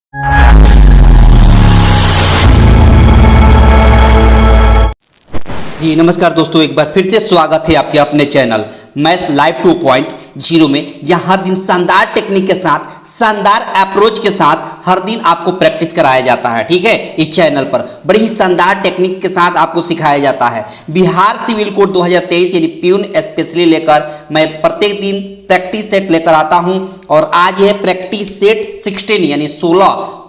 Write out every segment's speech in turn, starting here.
जी नमस्कार दोस्तों, एक बार फिर से स्वागत है आपके अपने चैनल मैथ लाइव 2.0 में, जहां हर दिन शानदार टेक्निक के साथ, शानदार अप्रोच के साथ हर दिन आपको प्रैक्टिस कराया जाता है। ठीक है, इस चैनल पर बड़ी ही शानदार टेक्निक के साथ आपको सिखाया जाता है। बिहार सिविल कोड 2023 यानी प्यून स्पेशली लेकर मैं प्रत्येक दिन प्रैक्टिस सेट लेकर आता हूं, और आज है प्रैक्टिस सेट 16 यानी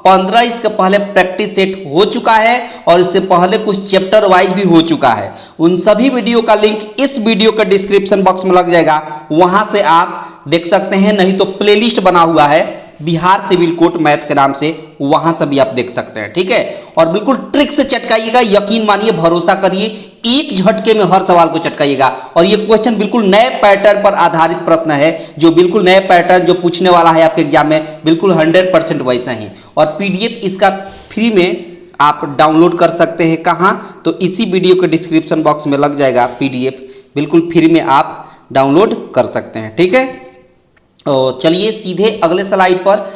15 इसके पहले प्रैक्टिस सेट हो चुका है, और इससे पहले कुछ चैप्टर वाइज भी हो चुका है। उन सभी वीडियो का लिंक इस वीडियो के डिस्क्रिप्शन बॉक्स में लग जाएगा, वहां से आप देख सकते हैं। नहीं तो प्लेलिस्ट बना हुआ है बिहार सिविल कोड मैथ के नाम से, वहां से भी आप देख सकते हैं। ठीक है, और बिल्कुल ट्रिक से चटकाइएगा, यकीन मानिए, भरोसा करिए, एक झटके में हर सवाल को चटकाइएगा। और ये क्वेश्चन बिल्कुल नए पैटर्न पर आधारित प्रश्न है, जो बिल्कुल नए पैटर्न जो पूछने वाला है आपके एग्जाम में, बिल्कुल 100% वैसा ही। और पीडीएफ इसका फ्री में आप डाउनलोड कर सकते हैं। कहाँ? तो इसी वीडियो के डिस्क्रिप्शन बॉक्स में लग जाएगा पीडीएफ, बिल्कुल फ्री में आप डाउनलोड कर सकते हैं। ठीक है, और चलिए सीधे अगले स्लाइड पर,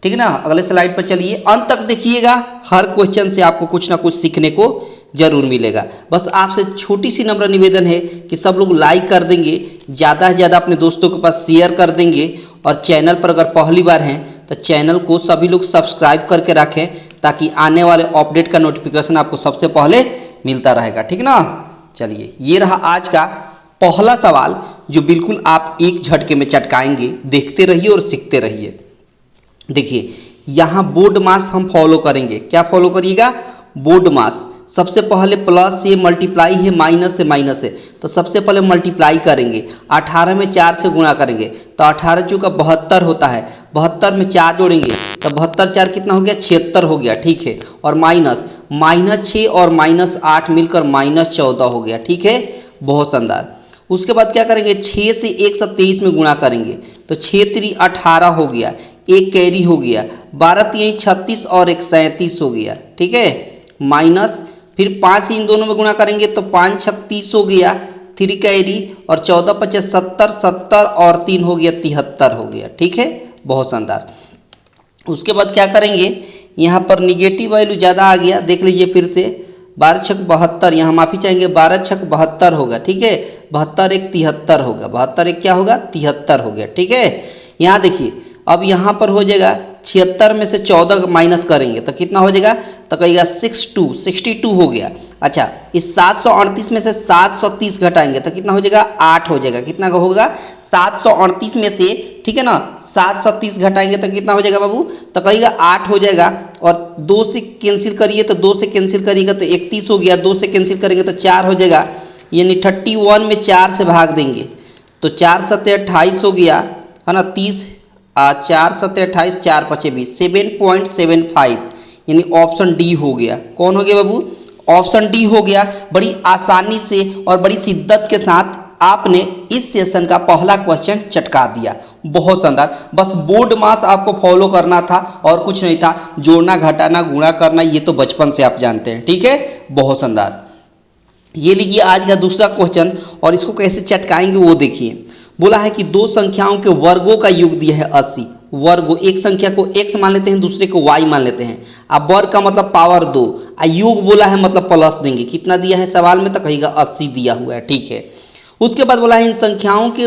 ठीक है ना, अगले स्लाइड पर चलिए, अंत तक देखिएगा। हर क्वेश्चन से आपको कुछ ना कुछ सीखने को जरूर मिलेगा। बस आपसे छोटी सी नम्र निवेदन है कि सब लोग लाइक कर देंगे, ज़्यादा से ज़्यादा अपने दोस्तों के पास शेयर कर देंगे, और चैनल पर अगर पहली बार हैं तो चैनल को सभी लोग सब्सक्राइब करके रखें, ताकि आने वाले अपडेट का नोटिफिकेशन आपको सबसे पहले मिलता रहेगा। ठीक ना, चलिए ये रहा आज का पहला सवाल, जो बिल्कुल आप एक झटके में चटकाएंगे। देखते रहिए और सीखते रहिए। देखिए यहाँ बोर्ड मास हम फॉलो करेंगे। क्या फॉलो करिएगा? बोर्ड मास। सबसे पहले प्लस से मल्टीप्लाई है, माइनस से माइनस है, तो सबसे पहले मल्टीप्लाई करेंगे। 18 में 4 से गुणा करेंगे तो 18 चूँकि 72 होता है, 72 में 4 जोड़ेंगे तो 72 4 कितना हो गया? 76 हो गया। ठीक है, और -6 और -8 मिलकर -14 हो गया। ठीक है, बहुत शानदार। उसके बाद क्या करेंगे? 6 से 123 में गुणा करेंगे तो 6 3 18 हो गया, एक कैरी हो गया, 12 3 36 और 1 37 हो गया। ठीक है, माइनस फिर 5 से इन दोनों में गुणा करेंगे तो 5 6 30 हो गया, 3 कैरी, और 14 5 70, 70 और 3 हो गया, 73 हो गया। ठीक है, बहुत शानदार। उसके बाद क्या करेंगे? यहाँ पर निगेटिव वैल्यू ज़्यादा आ गया, देख लीजिए फिर से, 12 6 72, यहाँ माफ़ी चाहेंगे, 12 6 72 होगा। ठीक है, 72 1 73 होगा, 72 1 क्या होगा? 73 हो गया। ठीक है, यहाँ देखिए, अब यहाँ पर हो जाएगा 76 में से 14 माइनस करेंगे तो कितना हो जाएगा? तो कहिएगा 62 हो गया। अच्छा, इस 738 में से 730 घटाएंगे तो कितना हो जाएगा? 8 हो जाएगा। कितना होगा? 738 में से, ठीक है ना, 730 घटाएंगे तो कितना हो जाएगा बाबू? तो कहिएगा 8 हो जाएगा। और 2 से कैंसिल करिए तो 2 से कैंसिल करिएगा तो 31 हो गया, 2 से कैंसिल करेंगे तो 4 हो जाएगा, यानी 31 में 4 से भाग देंगे तो 4 7 28 हो गया, है ना, 30 4 7 28, 4 5 20, 7.75, यानी ऑप्शन डी हो गया। कौन हो गया बाबू? ऑप्शन डी हो गया। बड़ी आसानी से और बड़ी शिद्दत के साथ आपने इस सेशन का पहला क्वेश्चन चटका दिया। बहुत शानदार। बस बोर्ड मास आपको फॉलो करना था और कुछ नहीं था। जोड़ना, घटाना, गुणा करना, ये तो बचपन से आप जानते हैं। ठीक है, बहुत शानदार। ये लीजिए आज का दूसरा क्वेश्चन, और इसको कैसे चटकाएंगे वो देखिए। बोला है कि दो संख्याओं के वर्गों का योग दिया है 80। वर्गों, एक संख्या को x मान लेते हैं, दूसरे को y मान लेते हैं। अब वर्ग का मतलब पावर 2, योग बोला है मतलब प्लस देंगे। कितना दिया है सवाल में? तो कहिएगा 80 दिया हुआ है। ठीक है, उसके बाद बोला है इन संख्याओं के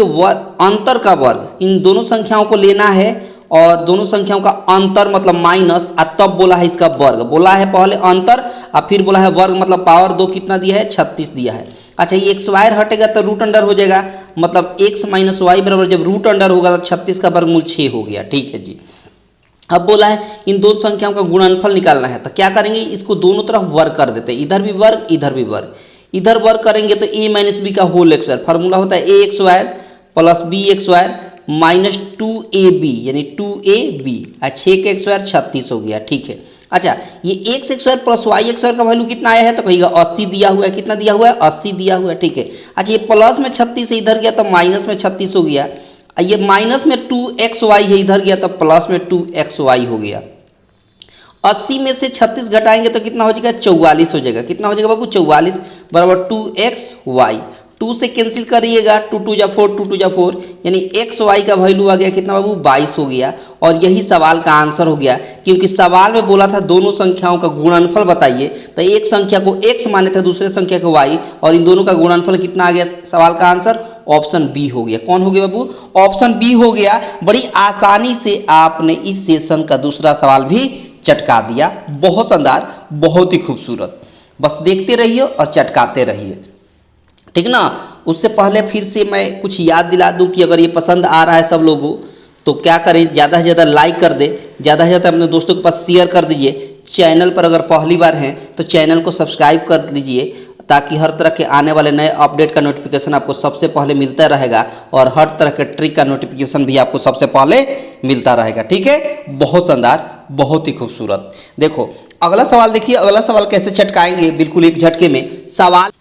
अंतर का वर्ग। इन दोनों संख्याओं को लेना है, और दोनों संख्याओं का अंतर मतलब माइनस, और तब बोला है इसका वर्ग। बोला है पहले अंतर, और फिर बोला है वर्ग मतलब पावर 2। कितना दिया है? 36 दिया है। अच्छा, ये एक्स वायर हटेगा तो रूट अंडर हो जाएगा, मतलब x - y बराबर जब रूट अंडर होगा तो 36 का वर्गमूल 6 हो गया। ठीक है जी। अब बोला है इन दो संख्याओं का गुणनफल निकालना है, तो क्या करेंगे? इसको दोनों तरफ वर्ग कर देते हैं, इधर भी वर्ग, इधर भी वर्ग। इधर वर्ग करेंगे तो a - b का होल एक्स वायर, फार्मूला होता है ax wire plus bx wire minus 2ab, यानी 2ab। 6 का एक्स वायर 36 हो गया। ठीक है, अच्छा, ये x square plus y square का वैल्यू कितना आया है? तो कहिएगा 80 दिया हुआ है। कितना दिया हुआ है? 80 दिया हुआ है। ठीक है, अच्छा, ये प्लस में 36 से इधर गया तो माइनस में 36 हो गया। ये माइनस में 2xy है, इधर गया तो प्लस में 2xy हो गया। 80 में से 36 घटाएंगे तो कितना हो जाएगा? 44 हो जाएगा। कितना हो जाएगा बाबू? 44 बराबर 2xy। 2 से कैंसिल करिएगा, 2 2 जा 4, 2 2 जा 4, यानी एक्स वाई का वैल्यू आ गया कितना बाबू 22 हो गया। और यही सवाल का आंसर हो गया, क्योंकि सवाल में बोला था दोनों संख्याओं का गुणनफल बताइए, तो एक संख्या को x माने थे, दूसरे संख्या को y, और इन दोनों का गुणनफल कितना आ गया। सवाल का आंसर ऑप्शन बी हो गया। कौन हो गया बाबू, ऑप्शन बी हो गया। बड़ी आसानी से आपने इस सेशन का दूसरा सवाल भी चटका दिया। बहुत शानदार, बहुत ही खूबसूरत। बस देखते रहिए और चटकाते रहिए, ठीक ना। उससे पहले फिर से मैं कुछ याद दिला दूं कि अगर ये पसंद आ रहा है सब लोगों तो क्या करें, ज़्यादा से ज़्यादा लाइक कर दे, ज़्यादा से ज़्यादा अपने दोस्तों के पास शेयर कर दीजिए। चैनल पर अगर पहली बार हैं तो चैनल को सब्सक्राइब कर लीजिए, ताकि हर तरह के आने वाले नए अपडेट का नोटिफिकेशन आपको सबसे पहले मिलता रहेगा, और हर तरह के ट्रिक का नोटिफिकेशन भी आपको सबसे पहले मिलता रहेगा, ठीक है। बहुत शानदार, बहुत ही खूबसूरत। देखो अगला सवाल देखिए, अगला सवाल कैसे चटकाएंगे बिल्कुल एक झटके में। सवाल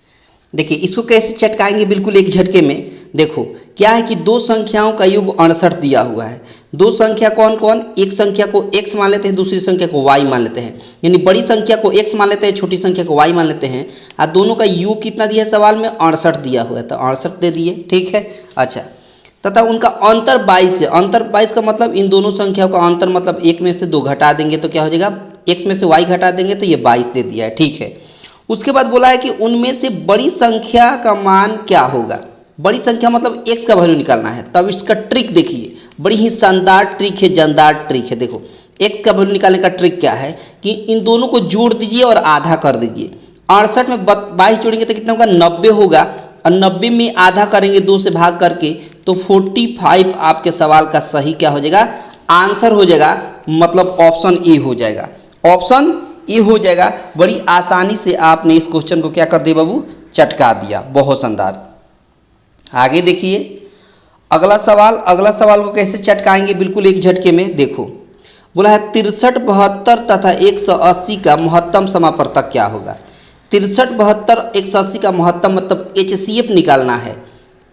देखिए, इसको कैसे चटकाएंगे बिल्कुल एक झटके में। देखो क्या है कि दो संख्याओं का योग 68 दिया हुआ है। दो संख्या कौन कौन, एक संख्या को x मान लेते हैं, दूसरी संख्या को y मान लेते हैं, यानी बड़ी संख्या को x मान लेते हैं, छोटी संख्या को y मान लेते हैं। और दोनों का योग कितना दिया है सवाल में, 68 दिया हुआ है, तो 68 दे दिए, ठीक है। अच्छा, तथा उनका अंतर 22 है। अंतर 22 का मतलब इन दोनों संख्याओं का अंतर मतलब एक में से 2 घटा देंगे तो क्या हो जाएगा, x में से y घटा देंगे तो ये 22 दे दिया है, ठीक है। उसके बाद बोला है कि उनमें से बड़ी संख्या का मान क्या होगा। बड़ी संख्या मतलब x का वैल्यू निकालना है। तब इसका ट्रिक देखिए, बड़ी ही शानदार ट्रिक है, जानदार ट्रिक है। देखो x का वैल्यू निकालने का ट्रिक क्या है कि इन दोनों को जोड़ दीजिए और आधा कर दीजिए। 68 में 22 जोड़ेंगे तो कितना होगा, 90 होगा, और 90 में आधा करेंगे 2 से भाग करके तो 45 आपके सवाल का सही क्या हो जाएगा, आंसर हो जाएगा, मतलब ऑप्शन ए हो जाएगा। ऑप्शन ए हो जाएगा। बड़ी आसानी से आपने इस क्वेश्चन को क्या कर दिया बाबू, चटका दिया। बहुत शानदार। आगे देखिए अगला सवाल, अगला सवाल को कैसे चटकाएंगे बिल्कुल एक झटके में। देखो बोला है 63, 72 तथा 180 का महत्तम समापवर्तक क्या होगा। 63, 72, 180 का महत्तम मतलब HCF निकालना है।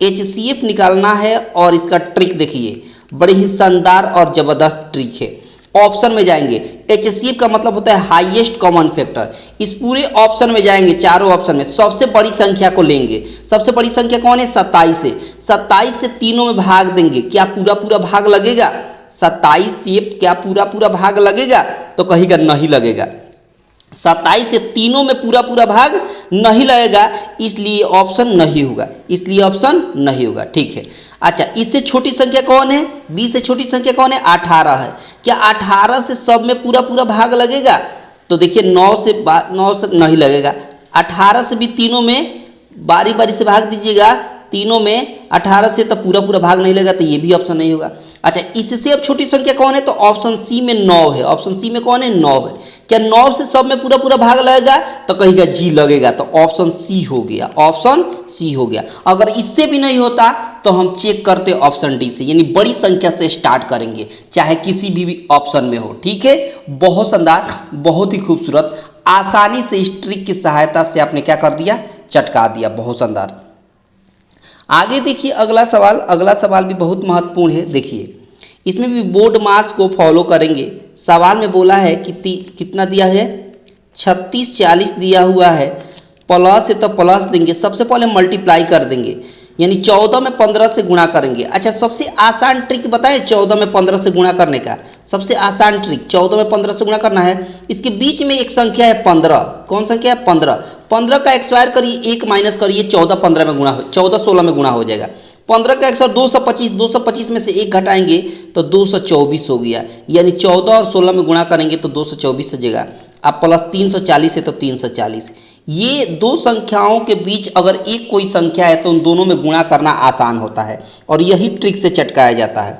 HCF निकालना है और इसका ट्रिक देखिए, बड़ी ही शानदार और ज़बरदस्त ट्रिक है। ऑप्शन में जाएंगे, HCF का मतलब होता है हाईएस्ट कॉमन फैक्टर। इस पूरे ऑप्शन में जाएंगे, चारों ऑप्शन में सबसे बड़ी संख्या को लेंगे। सबसे बड़ी संख्या कौन है, 27 है। 27 से तीनों में भाग देंगे, क्या पूरा पूरा भाग लगेगा। 27 से क्या पूरा पूरा भाग लगेगा, तो कहेगा नहीं लगेगा। 27 से तीनों में पूरा पूरा भाग नहीं लगेगा, इसलिए ऑप्शन नहीं होगा, इसलिए ऑप्शन नहीं होगा, ठीक है। अच्छा, इससे छोटी संख्या कौन है, 20 से छोटी संख्या कौन है, 18 है। क्या 18 से सब में पूरा पूरा भाग लगेगा, तो देखिए 9 से नहीं लगेगा। 18 से भी तीनों में बारी बारी से भाग दीजिएगा, तीनों में 18 से तो पूरा पूरा भाग नहीं लगेगा, तो ये भी ऑप्शन नहीं होगा। अच्छा, इससे अब छोटी संख्या कौन है, तो ऑप्शन सी में 9 है। ऑप्शन सी में कौन है, 9 है। क्या 9 से सब में पूरा पूरा भाग लगेगा, तो कहेगा जी लगेगा, तो ऑप्शन सी हो गया, ऑप्शन सी हो गया। अगर इससे भी नहीं होता तो हम चेक करते ऑप्शन डी से, यानी बड़ी संख्या से स्टार्ट करेंगे, चाहे किसी भी ऑप्शन में हो, ठीक है। बहुत शानदार, बहुत ही खूबसूरत, आसानी से इस ट्रिक की सहायता से आपने क्या कर दिया, चटका दिया। बहुत शानदार। आगे देखिए अगला सवाल, अगला सवाल भी बहुत महत्वपूर्ण है। देखिए इसमें भी बोर्ड मास को फॉलो करेंगे। सवाल में बोला है कि कितना दिया है, 36, 40 दिया हुआ है। प्लस है तो प्लस देंगे, सबसे पहले मल्टीप्लाई कर देंगे, यानी 14 में 15 से गुणा करेंगे। अच्छा, सबसे आसान ट्रिक बताएं 14 में 15 से गुणा करने का। सबसे आसान ट्रिक 14 में 15 से गुणा करना है। इसके बीच में एक संख्या है 15, कौन संख्या है, 15। 15 का स्क्वायर करिए, 1 माइनस करिए, 14 15 में गुणा हो, 14 16 में गुणा हो जाएगा। 15 का स्क्वायर 225, 225 में से 1 घटाएंगे तो 224 हो गया, यानी 14 और 16 में गुणा करेंगे तो 224 हो जाएगा। अब प्लस 340 है तो 340। ये दो संख्याओं के बीच अगर एक कोई संख्या है तो उन दोनों में गुणा करना आसान होता है, और यही ट्रिक से चटकाया जाता है।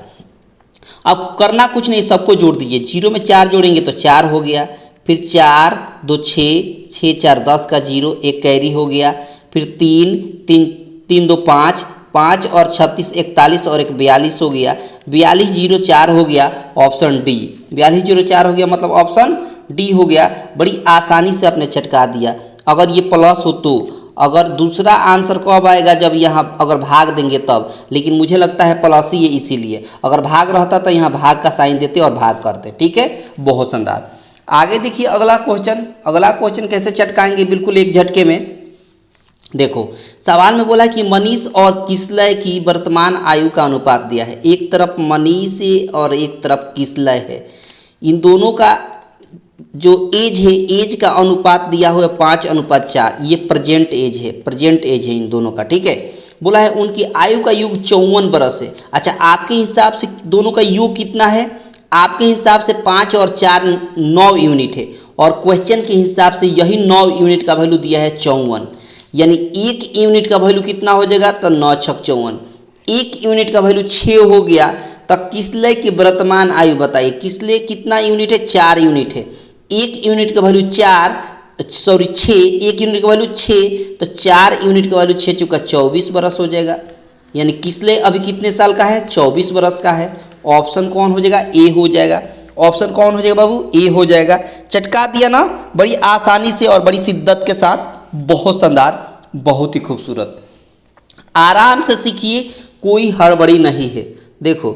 अब करना कुछ नहीं, सबको जोड़ दीजिए। 0 में 4 जोड़ेंगे तो 4 हो गया, फिर 4 2 6, 6 4 10 का 0, एक कैरी हो गया, फिर 3 3 3 2 5, 5 और 36 41 और एक 42 हो गया। 42 0 4 हो गया, ऑप्शन डी। 42 0 4 हो गया मतलब ऑप्शन डी हो गया। बड़ी आसानी से आपने चटका दिया। अगर ये प्लस हो तो, अगर दूसरा आंसर कब आएगा, जब यहाँ अगर भाग देंगे तब, लेकिन मुझे लगता है प्लस ही है, इसीलिए। अगर भाग रहता तो यहाँ भाग का साइन देते और भाग करते, ठीक है। बहुत शानदार। आगे देखिए अगला क्वेश्चन, अगला क्वेश्चन कैसे चटकाएंगे बिल्कुल एक झटके में। देखो सवाल में बोला कि मनीष और किसलय की वर्तमान आयु का अनुपात दिया है। एक तरफ मनीष है और एक तरफ किसलय है। इन दोनों का जो एज है, एज का अनुपात दिया हुआ है 5:4। ये प्रेजेंट एज है, प्रेजेंट एज है इन दोनों का, ठीक है। बोला है उनकी आयु का युग 54 वर्ष है। अच्छा, आपके हिसाब से दोनों का युग कितना है? आपके हिसाब से 5 और 4 9 यूनिट है, और क्वेश्चन के हिसाब से यही 9 यूनिट का वैल्यू दिया है 54। यानी 1 यूनिट का वैल्यू कितना हो जाएगा? तो 9 छक 54। 1 यूनिट का वैल्यू 6 हो गया। तो किसलय की वर्तमान आयु बताइए। किसलय कितना यूनिट है? 4 यूनिट है। 1 यूनिट का वैल्यू 6, 1 यूनिट का वैल्यू 6, तो 4 यूनिट का वैल्यू 6 चुका 24 वर्ष हो जाएगा। यानी किसलय अभी कितने साल का है? 24 वर्ष का है। ऑप्शन कौन हो जाएगा? ए हो जाएगा। ऑप्शन कौन हो जाएगा बाबू? ए हो जाएगा। चटका दिया ना बड़ी आसानी से और बड़ी शिद्दत के साथ। बहुत शानदार, बहुत ही खूबसूरत। आराम से सीखिए, कोई हड़बड़ी नहीं है। देखो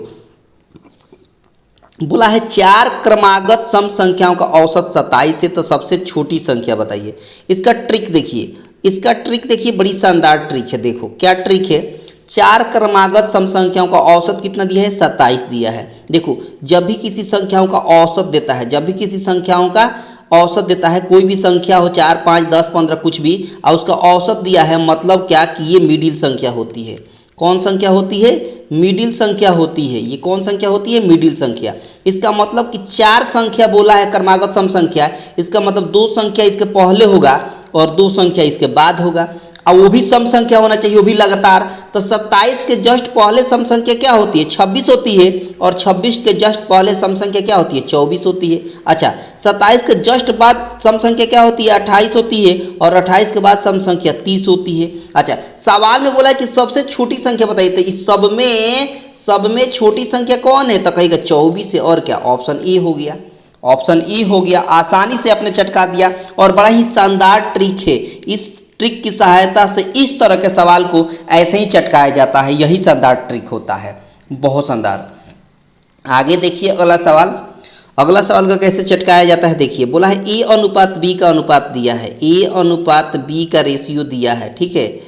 बोला है 4 क्रमागत सम संख्याओं का औसत 27 है, तो सबसे छोटी संख्या बताइए। इसका ट्रिक देखिए, इसका ट्रिक देखिए, बड़ी शानदार ट्रिक है। देखो क्या ट्रिक है। 4 क्रमागत सम संख्याओं का औसत कितना दिया है? 27 दिया है। देखो जब भी किसी संख्याओं का औसत देता है, जब भी किसी संख्याओं का औसत देता है, कोई भी संख्या हो 4, 5, 10, 15 कुछ भी, और उसका औसत दिया है, मतलब क्या कि ये मिडिल संख्या होती है। कौन संख्या होती है? मिडिल संख्या होती है। ये कौन संख्या होती है? मिडिल संख्या। इसका मतलब कि 4 संख्या बोला है क्रमागत सम संख्या, इसका मतलब 2 संख्या इसके पहले होगा और 2 संख्या इसके बाद होगा, और वो भी सम संख्या होना चाहिए, वो भी लगातार। तो 27 के जस्ट पहले सम संख्या क्या होती है? 26 होती है, और 26 के जस्ट पहले सम संख्या क्या होती है? 24 होती है। अच्छा, 27 के जस्ट बाद सम संख्या क्या होती है? 28 होती है, और 28 के बाद सम संख्या 30 होती है। अच्छा, सवाल में बोला है कि सबसे छोटी संख्या बताइए, तो इस सब में छोटी संख्या कौन है? तो कहेगा 24 है। और क्या? ऑप्शन ए हो गया। ऑप्शन ई हो गया। आसानी से आपने चटका दिया, और बड़ा ही शानदार ट्रिक है। इस ट्रिक की सहायता से इस तरह के सवाल को ऐसे ही चटकाया जाता है। यही शानदार ट्रिक होता है, बहुत शानदार। आगे देखिए अगला सवाल। अगला सवाल का कैसे चटकाया जाता है देखिए। बोला है ए अनुपात बी का अनुपात दिया है। ए अनुपात बी का रेशियो दिया है, ठीक है,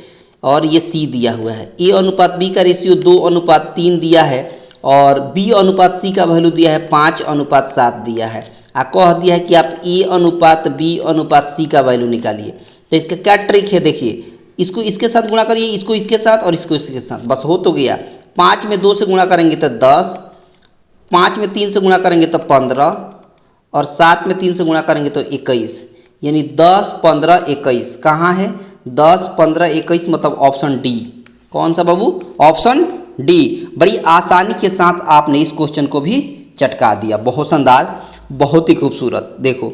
और ये सी दिया हुआ है। ए अनुपात बी का रेशियो 2:3 दिया है, और बी अनुपात सी का वैल्यू दिया है 5:7 दिया है। कह दिया है कि आप ए अनुपात बी अनुपात सी का वैल्यू निकालिए। तो इसका क्या ट्रिक है देखिए। इसको इसके साथ गुणा करिए, इसको इसके साथ और इसको इसके साथ, बस हो तो गया। 5 में 2 से गुणा करेंगे तो 10, 5 में 3 से गुणा करेंगे तो 15, और 7 में 3 से गुणा करेंगे तो 21। यानी 10, 15, 21 कहाँ है? 10, 15, 21 मतलब ऑप्शन डी। कौन सा बाबू? Option D. बड़ी आसानी के साथ आपने इस क्वेश्चन को भी चटका दिया। बहुत शानदार, बहुत ही खूबसूरत। देखो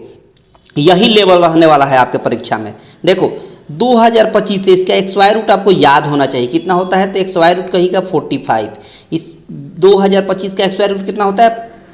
यही लेवल रहने वाला है आपके परीक्षा में। देखो 2025 से इसका स्क्वायर रूट आपको याद होना चाहिए। कितना होता है? तो स्क्वायर रूट कहीं 45। इस 2025 का स्क्वायर रूट कितना होता है?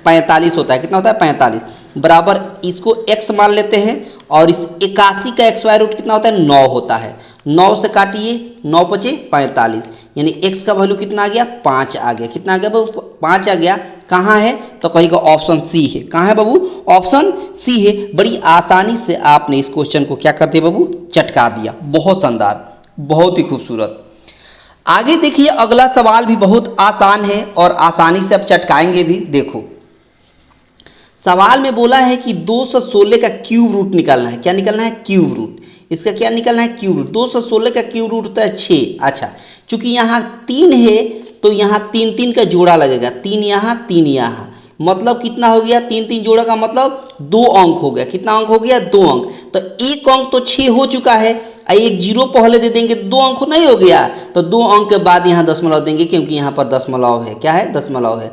45 होता है। कितना होता है? 45 बराबर इसको x मान लेते हैं, और इस 81 का स्क्वायर रूट कितना होता है? 9 होता है। 9 से काटिए, 9 बचे 45, यानी x का वैल्यू कितना आ गया? 5 आ गया। कितना आ गया बाबू? 5 आ गया। कहाँ है? तो कहेगा ऑप्शन सी है। कहाँ है बाबू? ऑप्शन सी है। बड़ी आसानी से आपने इस क्वेश्चन को क्या कर दिया बाबू? चटका दिया। बहुत शानदार, बहुत ही खूबसूरत। आगे देखिए अगला सवाल भी बहुत आसान है, और आसानी से आप चटकाएंगे भी। देखो सवाल में बोला है कि 216 का क्यूब रूट निकालना है। क्या निकालना है? Cube root. इसका क्या निकालना है? Cube root. 216 का क्यूब रूट होता है 6। अच्छा, चूंकि यहाँ 3 है तो यहाँ 3 3 का जोड़ा लगेगा। 3 यहाँ, 3 यहाँ, मतलब कितना हो गया? 3 3 जोड़ा का मतलब 2 अंक हो गया। कितना अंक हो गया? 2 अंक। तो 1 अंक तो 6 हो चुका है, एक जीरो पहले दे देंगे, 2 अंक नहीं हो गया, तो 2 अंक के बाद यहाँ दशमलव देंगे, क्योंकि यहाँ पर दशमलव है। क्या है? दशमलव है।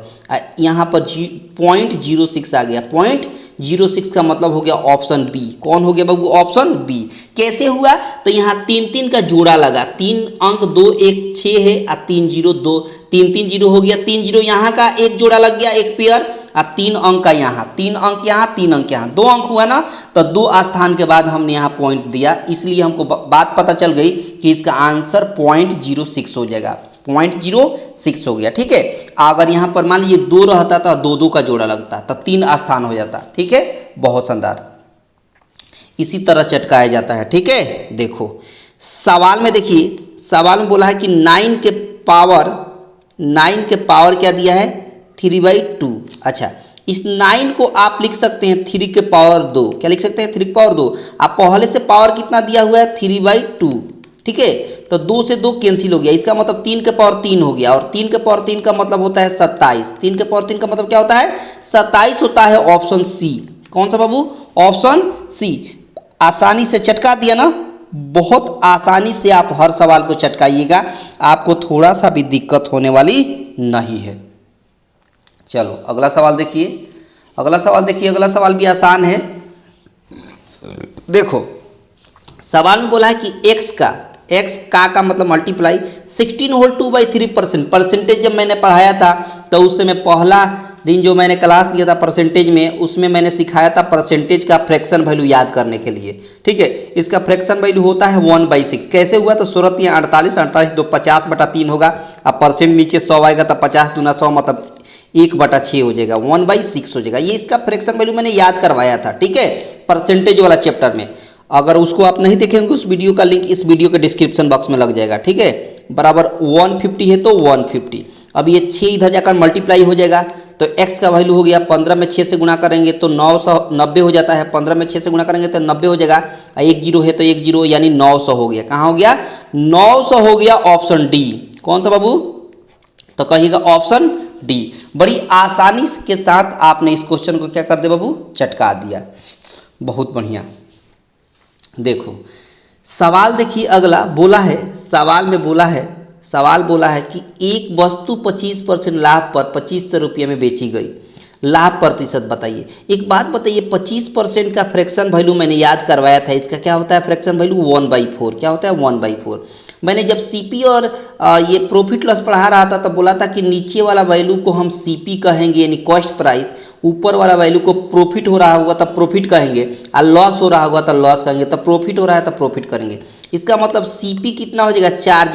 यहाँ पर 0.06 आ गया। 0.06 का मतलब हो गया ऑप्शन बी। कौन हो गया बाबू? Option B. कैसे हुआ? तो यहाँ 3 3 का जोड़ा लगा। 3 अंक 2 1 6 है, 3 0 2, 3 3 0 हो गया। 3 0 यहाँ का एक जोड़ा लग गया, एक पेयर, 3 अंक का यहाँ, 3 अंक यहाँ, 3 अंक यहाँ, 2 अंक हुआ ना। तो 2 स्थान के बाद हमने यहाँ पॉइंट दिया, इसलिए हमको बात पता चल गई कि इसका आंसर 0.06 हो जाएगा। 0.06 हो गया। ठीक है। अगर यहाँ पर मान लीजिए 2 रहता तो 2 2 का जोड़ा लगता तो 3 स्थान हो जाता। ठीक है, बहुत शानदार। इसी तरह चटकाया जाता है। ठीक है, देखो सवाल में देखिए, सवाल में बोला है कि 9 के पावर क्या दिया है 3/2। अच्छा, इस 9 को आप लिख सकते हैं 3 के पावर 2। क्या लिख सकते हैं 3 के पावर 2। आप पहले से पावर कितना दिया हुआ है 3/2, ठीक है। तो 2 से 2 कैंसिल हो गया, इसका मतलब 3 के पावर 3 हो गया, और 3 के पावर 3 का मतलब होता है 27। 3 के पावर 3 का मतलब क्या होता है 27 होता है। Option C. कौन सा बाबू, ऑप्शन सी। आसानी से चटका दिया ना, बहुत आसानी से आप हर सवाल को चटकाइएगा, आपको थोड़ा सा भी दिक्कत होने वाली नहीं है। चलो अगला सवाल देखिए, अगला सवाल देखिए, अगला सवाल भी आसान है। देखो सवाल में बोला है कि x का मतलब मल्टीप्लाई 16 होल 2/3%। परसेंटेज जब मैंने पढ़ाया था तो उस समय पहला दिन जो मैंने क्लास लिया था परसेंटेज में, उसमें मैंने सिखाया था परसेंटेज का फ्रैक्शन वैल्यू याद करने के लिए, ठीक है। इसका फ्रैक्शन वैल्यू होता है 1/6। कैसे हुआ तो 16 या 48, 48 2 50/3 होगा। अब परसेंट नीचे 100 आएगा तो 50 दूना 100 मतलब 1/6 हो जाएगा, 1/6 हो जाएगा। ये इसका फ्रैक्शन वैल्यू मैंने याद करवाया था, ठीक है, परसेंटेज वाला चैप्टर में। अगर उसको आप नहीं देखेंगे उस वीडियो का लिंक इस वीडियो के डिस्क्रिप्शन बॉक्स में लग जाएगा, ठीक है। बराबर 150 है तो 150। अब ये 6 इधर जाकर मल्टीप्लाई हो जाएगा तो x का वैल्यू हो गया 15 में 6 से गुणा करेंगे तो 990 हो जाता है। 15 में 6 से गुणा करेंगे तो 90 हो जाएगा। 1 जीरो है तो 1 जीरो यानी 900 हो गया। कहाँ हो गया 900 हो गया। Option D. कौन सा बाबू, तो कहिएगा ऑप्शन डी। बड़ी आसानी के साथ आपने इस क्वेश्चन को क्या कर दिया बाबू, चटका दिया। बहुत बढ़िया। देखो सवाल देखिए, अगला बोला है, सवाल बोला है कि एक वस्तु 25% लाभ पर 2500 रुपये में बेची गई। लाभ प्रतिशत बताइए। एक बात बताइए, 25% का फ्रैक्शन वैल्यू मैंने याद करवाया था, इसका क्या होता है फ्रैक्शन वैल्यू 1/4। क्या होता है 1/4। मैंने जब सीपी और ये प्रॉफिट लॉस पढ़ा रहा था तब बोला था कि नीचे वाला वैल्यू को हम सीपी कहेंगे यानी कॉस्ट प्राइस, ऊपर वाला वैल्यू को प्रॉफिट हो रहा होगा तब प्रॉफिट कहेंगे, और लॉस हो रहा होगा तब लॉस कहेंगे, तब प्रॉफिट हो रहा है तब प्रॉफिट करेंगे। इसका मतलब सीपी कितना हो जाएगा 4,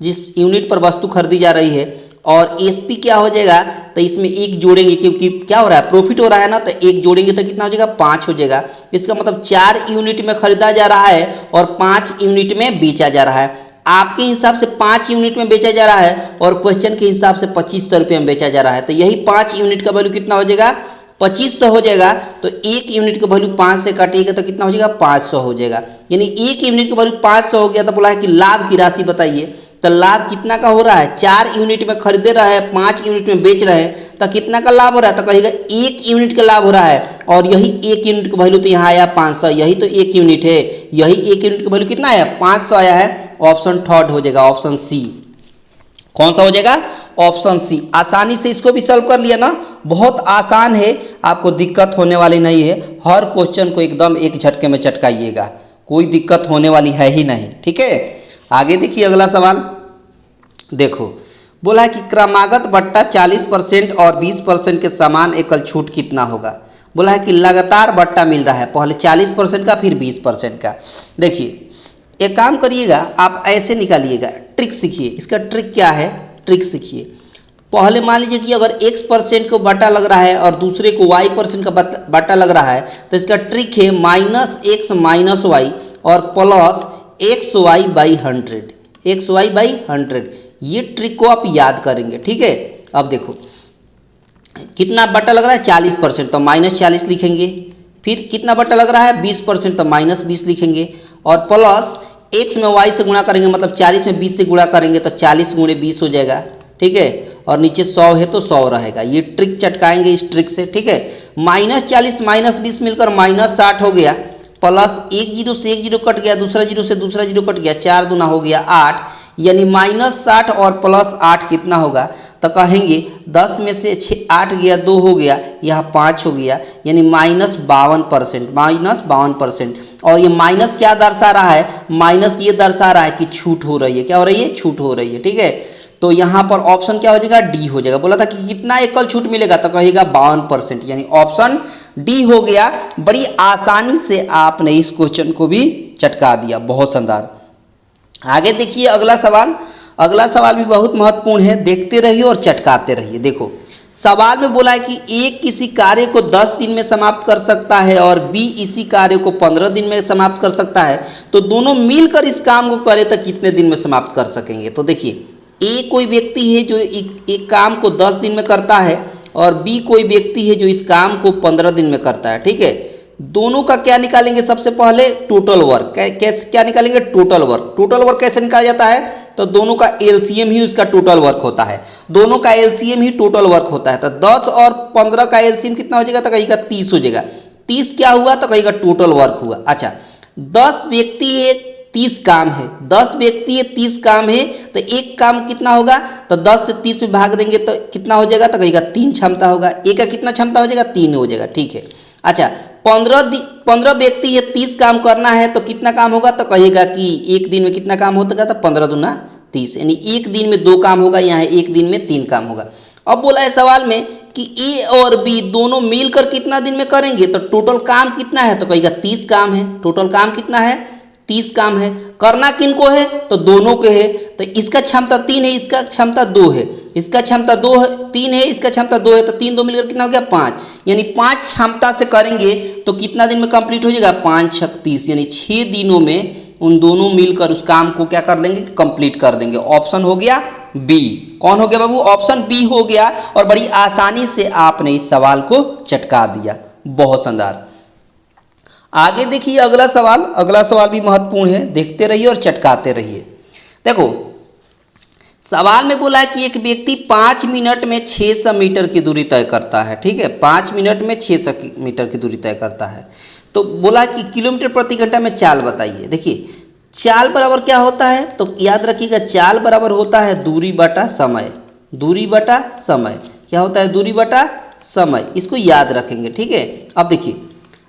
जिस यूनिट पर वस्तु खरीदी जा रही है, और एसपी क्या हो जाएगा तो इसमें 1 जोड़ेंगे क्योंकि क्या हो रहा है प्रॉफिट हो रहा है ना, तो 1 जोड़ेंगे तो कितना हो जाएगा 5 हो जाएगा। इसका मतलब 4 यूनिट में खरीदा जा रहा है और 5 यूनिट में बेचा जा रहा है। आपके हिसाब से 5 यूनिट में बेचा जा रहा है और क्वेश्चन के हिसाब से 2500 रुपये में बेचा जा रहा है, तो यही 5 यूनिट का वैल्यू कितना हो जाएगा 2500 हो जाएगा। तो 1 यूनिट का वैल्यू 5 से काटिएगा तो कितना हो जाएगा 500 हो जाएगा, यानी 1 यूनिट का वैल्यू 500 हो गया। तो बोला है कि लाभ की राशि बताइए, तो लाभ कितना का हो रहा है 4 यूनिट में खरीदे रहे हैं, 5 यूनिट में बेच रहे हैं, तो कितना का लाभ हो रहा है, तो कहिएगा 1 यूनिट का लाभ हो रहा है। और यही 1 यूनिट का वैल्यू तो यहाँ आया 500, यही तो 1 यूनिट है, यही 1 यूनिट का वैल्यू कितना आया 500 आया है। ऑप्शन थर्ड हो जाएगा, ऑप्शन सी। कौन सा हो जाएगा ऑप्शन सी। आसानी से इसको भी सॉल्व कर लिया ना, बहुत आसान है, आपको दिक्कत होने वाली नहीं है। हर क्वेश्चन को एकदम एक झटके में चटकाइएगा, कोई दिक्कत होने वाली है ही नहीं, ठीक है। आगे देखिए अगला सवाल। देखो बोला है कि क्रमागत बट्टा 40% और 20% के समान एकल छूट कितना होगा। बोला है कि लगातार बट्टा मिल रहा है, पहले 40% का फिर 20% का। देखिए एक काम करिएगा, आप ऐसे निकालिएगा, ट्रिक सीखिए। इसका ट्रिक क्या है, ट्रिक सीखिए। पहले मान लीजिए कि अगर x% को बट्टा लग रहा है और दूसरे को y% का बट्टा लग रहा है, तो इसका ट्रिक है -x - y और प्लस xy/100, xy/100। ये ट्रिक को आप याद करेंगे, ठीक है। अब देखो कितना बट्टा लग रहा है 40%, तो -40 लिखेंगे। फिर कितना बट्टा लग रहा है 20%, तो -20 लिखेंगे। और प्लस x में y से गुणा करेंगे, मतलब 40 में 20 से गुणा करेंगे तो 40 × 20 हो जाएगा, ठीक है। और नीचे 100 है तो 100 रहेगा। ये ट्रिक चटकाएंगे इस ट्रिक से, ठीक है। -40 -20 मिलकर -60 हो गया, प्लस 1 जीरो से 1 जीरो कट गया, दूसरा जीरो से दूसरा जीरो कट गया, 4 दूना हो गया 8, यानी -60 और प्लस 8 कितना होगा, तो कहेंगे 10 में से 8 गया 2 हो गया, यहाँ 5 हो गया, यानी -52%, -52%। और ये माइनस क्या दर्शा रहा है, माइनस ये दर्शा रहा है कि छूट हो रही है। क्या हो रही है, छूट हो रही है, ठीक है। तो यहाँ पर ऑप्शन क्या हो जाएगा, डी हो जाएगा। बोला था कि कितना एकल छूट मिलेगा, तो कहेगा 52%, यानी ऑप्शन डी हो गया। बड़ी आसानी से आपने इस क्वेश्चन को भी चटका दिया, बहुत शानदार। आगे देखिए अगला सवाल। अगला सवाल भी बहुत महत्वपूर्ण है, देखते रहिए और चटकाते रहिए। देखो सवाल में बोला है कि ए किसी कार्य को 10 दिन में समाप्त कर सकता है और बी इसी कार्य को 15 दिन में समाप्त कर सकता है, तो दोनों मिलकर इस काम को करें तो कितने दिन में समाप्त कर सकेंगे। तो देखिए, ए कोई व्यक्ति है जो एक काम को 10 दिन में करता है और बी कोई व्यक्ति है जो इस काम को 15 दिन में करता है। ठीक है, दोनों का क्या निकालेंगे, सबसे पहले टोटल वर्क। कैसे क्या निकालेंगे, टोटल वर्क। टोटल वर्क कैसे निकाला जाता है, तो दोनों का एलसीएम ही उसका टोटल वर्क होता है। दोनों का एलसीएम ही टोटल वर्क होता है। तो 10 और 15 का एलसीएम कितना हो जाएगा, तो कहीं का 30 हो जाएगा। 30 क्या हुआ, तो कहीं का टोटल वर्क हुआ। अच्छा, 10 व्यक्ति है, 30 काम है। 10 व्यक्ति है, 30 काम है, तो एक काम कितना होगा, तो 10 से 30 में भाग देंगे तो कितना हो जाएगा, तो कहीं का 3 क्षमता होगा। एक का कितना क्षमता हो जाएगा, 3 हो जाएगा। ठीक है, अच्छा 15 व्यक्ति है, 30 काम करना है, तो कितना काम होगा, तो कहेगा कि एक दिन में कितना काम होता है, तो 15 दूना 30, यानी एक दिन में 2 काम होगा, यहाँ एक दिन में 3 काम होगा। अब बोला है सवाल में कि ए और बी दोनों मिलकर कितना दिन में करेंगे, तो टोटल काम कितना है, तो कहेगा 30 काम है। टोटल काम कितना है, 30 काम है। करना किनको है, तो दोनों के है। तो इसका क्षमता 3 है, इसका क्षमता 2 है। इसका क्षमता 3 है, इसका क्षमता 2 है, तो 3 2 मिलकर कितना हो गया, 5। यानी 5 क्षमता से करेंगे तो कितना दिन में कंप्लीट हो जाएगा, 5 6 30, यानी 6 दिनों में उन दोनों मिलकर उस काम को क्या कर देंगे, कंप्लीट कर देंगे। ऑप्शन हो गया बी। कौन हो गया बाबू, ऑप्शन बी हो गया। और बड़ी आसानी से आपने इस सवाल को चटका दिया, बहुत शानदार। आगे देखिए अगला सवाल। अगला सवाल भी महत्वपूर्ण है, देखते रहिए और चटकाते रहिए। देखो, सवाल में बोला है कि एक व्यक्ति 5 मिनट में 600 मीटर की दूरी तय करता है। ठीक है, 5 मिनट में 600 मीटर की दूरी तय करता है। तो बोला कि किलोमीटर प्रति घंटा में चाल बताइए। देखिए, चाल बराबर क्या होता है, तो याद रखिएगा, चाल बराबर होता है दूरी बटा समय। दूरी बटा समय क्या होता है, दूरी बटा समय, इसको याद रखेंगे। ठीक है, अब देखिए,